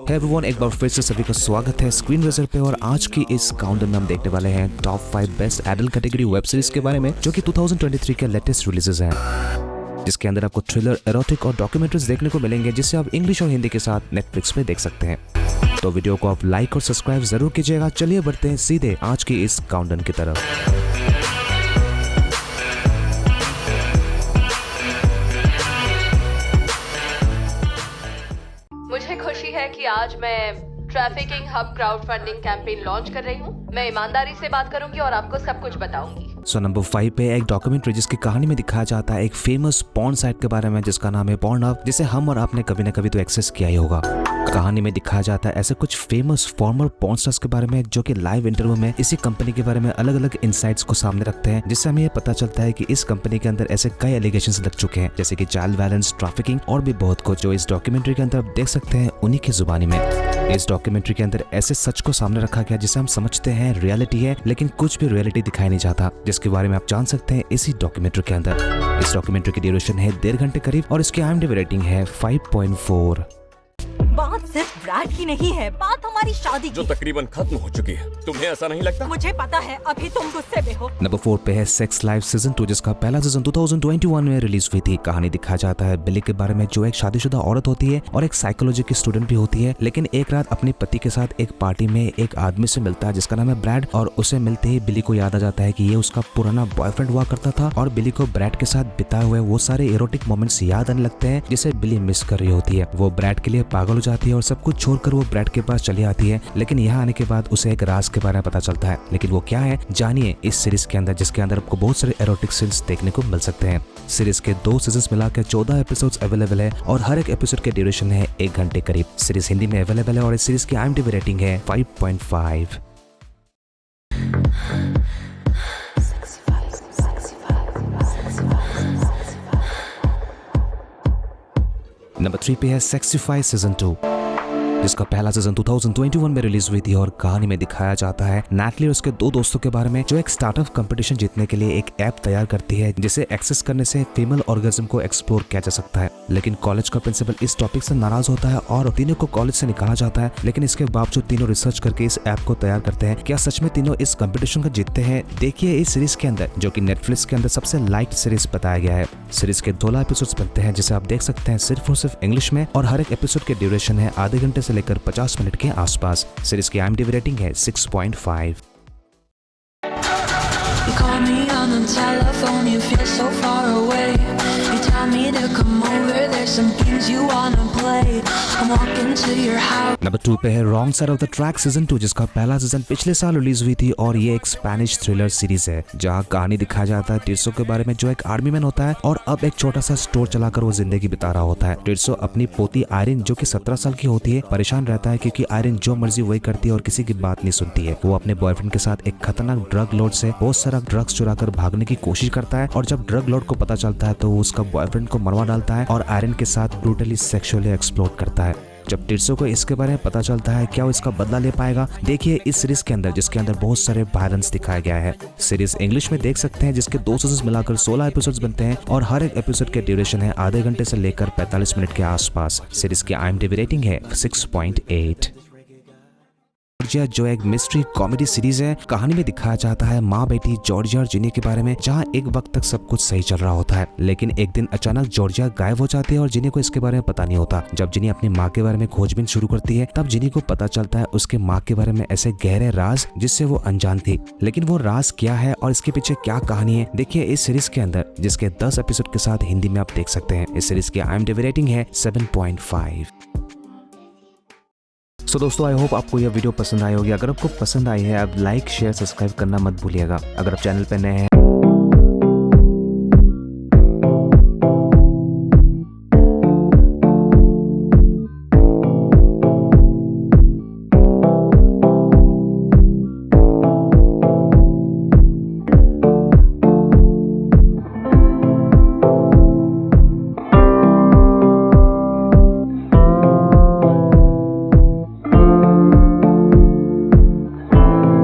Hey everyone, एक बार फिर से सभी का स्वागत है स्क्रीन रेजर पे। और आज की इस काउंटडाउन में हम देखने वाले हैं top 5 best adult category web series के बारे में, जो कि 2023 के लेटेस्ट रिलीजेस हैं, जिसके अंदर आपको थ्रिलर, एरोटिक और डॉक्यूमेंट्रीज देखने को मिलेंगे, जिसे आप इंग्लिश और हिंदी के साथ नेटफ्लिक्स पे देख सकते हैं। तो वीडियो को आप लाइक और सब्सक्राइब जरूर कीजिएगा। चलिए बढ़ते हैं सीधे आज की इस काउंटडाउन की तरफ। मुझे खुशी है कि आज मैं trafficking hub crowd funding campaign launch कर रही हूँ। मैं ईमानदारी से बात करूंगी और आपको सब कुछ बताऊंगी। सो नंबर 5 पे एक डॉक्यूमेंट्री जिसकी कहानी में दिखाया जाता है एक फेमस पॉर्न साइट के बारे में, जिसका नाम है पोर्नहब, जिसे हम और आपने कभी न कभी तो एक्सेस किया ही होगा। कहानी में दिखाया जाता है ऐसे कुछ फेमस फॉर्मर पॉर्न स्टार्स के बारे में, जो कि लाइव इंटरव्यू में इसी कंपनी के बारे में अलग अलग इनसाइट्स को सामने रखते हैं, जिससे हमें ये पता चलता है कि इस कंपनी के अंदर ऐसे कई एलिगेशंस लग चुके हैं, जैसे कि चाइल्ड वायलेंस, ट्रैफिकिंग और भी बहुत कुछ, जो इस डॉक्यूमेंट्री के अंदर आप देख सकते हैं उन्हीं की जुबानी में। इस डॉक्यूमेंट्री के अंदर ऐसे सच को सामने रखा गया जिसे हम समझते हैं रियलिटी है, लेकिन कुछ भी रियलिटी दिखाई नहीं जाता, जिसके बारे में आप जान सकते हैं इसी डॉक्यूमेंट्री के अंदर। इस डॉक्यूमेंट्री की ड्यूरेशन है 1.5 घंटे करीब और इसकी IMDb रेटिंग है 5.4। बात सिर्फ ब्रैड की नहीं है, बात हमारी शादी की जो तकरीबन खत्म हो चुकी है। तुम्हें ऐसा नहीं लगता? मुझे पता है, अभी तुम गुस्से में हो। नंबर 4 पे है सेक्स लाइफ सीजन 2, जिसका पहला सीजन 2021 में रिलीज हुई थी। कहानी दिखाया जाता है बिली के बारे में, जो एक शादीशुदा औरत होती है और एक साइकोलॉजी की स्टूडेंट भी होती है, लेकिन एक रात अपने पति के साथ एक पार्टी में एक आदमी से मिलता है जिसका नाम है ब्रैड। और उसे मिलते ही बिली को याद आ जाता है कि ये उसका पुराना बॉयफ्रेंड हुआ करता था, और बिली को ब्रैड के साथ बिताए हुए वो सारे एरोटिक मोमेंट्स याद आने लगते हैं, जिसे बिली मिस कर रही होती है। वो ब्रैड के लिए पागल हो जाती है और सब कुछ छोड़कर वो ब्रैड के पास चली आती है, लेकिन यहाँ आने के बाद उसे एक राज के बारे में पता चलता है। लेकिन वो क्या है, जानिए इस सीरीज के अंदर, जिसके अंदर आपको बहुत सारे एरोटिक सीन्स देखने को मिल सकते हैं। सीरीज के 2 सीजन्स मिलाकर 14 एपिसोड्स अवेलेबल है और हर एक एपिसोड के ड्यूरेशन है 1 घंटे करीब। सीरीज हिंदी में अवेलेबल है और इस सीरीज की IMDb रेटिंग है 5.5। नंबर 3 पे है सेक्सीफाई सीजन 2, जिसका पहला सीजन 2021 में रिलीज हुई थी। और कहानी में दिखाया जाता है नैटली और उसके 2 दोस्तों के बारे में, जो एक स्टार्टअप कंपटीशन जीतने के लिए एक ऐप तैयार करती है, जिसे एक्सेस करने से फीमेल ऑर्गेज्म को एक्सप्लोर किया जा सकता है। लेकिन कॉलेज का प्रिंसिपल इस टॉपिक से नाराज होता है और तीनों को कॉलेज से निकाला जाता है। लेकिन इसके बावजूद तीनों रिसर्च करके इस ऐप को तैयार करते हैं। क्या सच में तीनों इस कंपटीशन को जीतते हैं? देखिए इस सीरीज के अंदर, जो कि नेटफ्लिक्स के अंदर सबसे लाइट सीरीज बताया गया है। सीरीज के 12 एपिसोड्स बनते हैं, जिसे आप देख सकते हैं सिर्फ और सिर्फ इंग्लिश में, और हर एक एपिसोड के ड्यूरेशन है आधे घंटे से लेकर 50 मिनट के आसपास। सीरीज की IMDb रेटिंग है 6.5। You call me on the telephone, you feel so far away. You tell me to come over, there's some games you wanna play. I'm walking to your house. Number 2 पे है wrong side of the track season 2, जिसका पहला season पिछले साल release हुई थी। और ये एक स्पेनिश थ्रिलर सीरीज है, जहाँ कहानी दिखाया जाता है टिर्सो के बारे में, जो एक आर्मी मैन होता है और अब एक छोटा सा स्टोर चलाकर वो जिंदगी बिता रहा होता है। टिर्सो अपनी पोती आयरिन, जो कि 17 साल की होती है, परेशान रहता है क्योंकि आयरिन जो मर्जी वही करती है और किसी की बात नहीं सुनती है। वो अपने बॉयफ्रेंड के साथ एक खतरनाक ड्रग लॉर्ड से बहुत सारा ड्रग्स चुराकर भागने की कोशिश करता है, और जब ड्रग लॉर्ड को पता चलता है तो वो उसका बॉयफ्रेंड को मरवा डालता है और आयरन के साथ ब्रूटली सेक्सुअली एक्सप्लोर करता है। जब टिर्सो को इसके बारे में पता चलता है, क्या वो इसका बदला ले पाएगा? देखिए इस सीरीज के अंदर, जिसके अंदर बहुत सारे वायलेंस दिखाया गया है। सीरीज इंग्लिश में देख सकते हैं, जिसके 2 सीजन मिलाकर 16 एपिसोड्स बनते हैं और हर एक एपिसोड के ड्यूरेशन है आधे घंटे से लेकर 45 मिनट के आसपास। सीरीज की IMDb रेटिंग है 6.8। जॉर्जिया, जो एक मिस्ट्री कॉमेडी सीरीज है। कहानी में दिखाया जाता है माँ बेटी जॉर्जिया और जिनी के बारे में, जहाँ एक वक्त तक सब कुछ सही चल रहा होता है, लेकिन एक दिन अचानक जॉर्जिया गायब हो जाती है और जिनी को इसके बारे में पता नहीं होता। जब जिनी अपनी माँ के बारे में खोजबीन शुरू करती है, तब जिनी को पता चलता है उसके माँ के बारे में ऐसे गहरे राज जिससे वो अनजान थी। लेकिन वो राज क्या है और इसके पीछे क्या कहानी है, देखिए इस सीरीज के अंदर, जिसके 10 एपिसोड के साथ हिंदी में आप देख सकते हैं। इस सीरीज की IMDb रेटिंग है 7.5। सो दोस्तों, आई होप आपको यह वीडियो पसंद आई होगी। अगर आपको पसंद आई है, आप लाइक, शेयर, सब्सक्राइब करना मत भूलिएगा। अगर आप चैनल पर नए हैं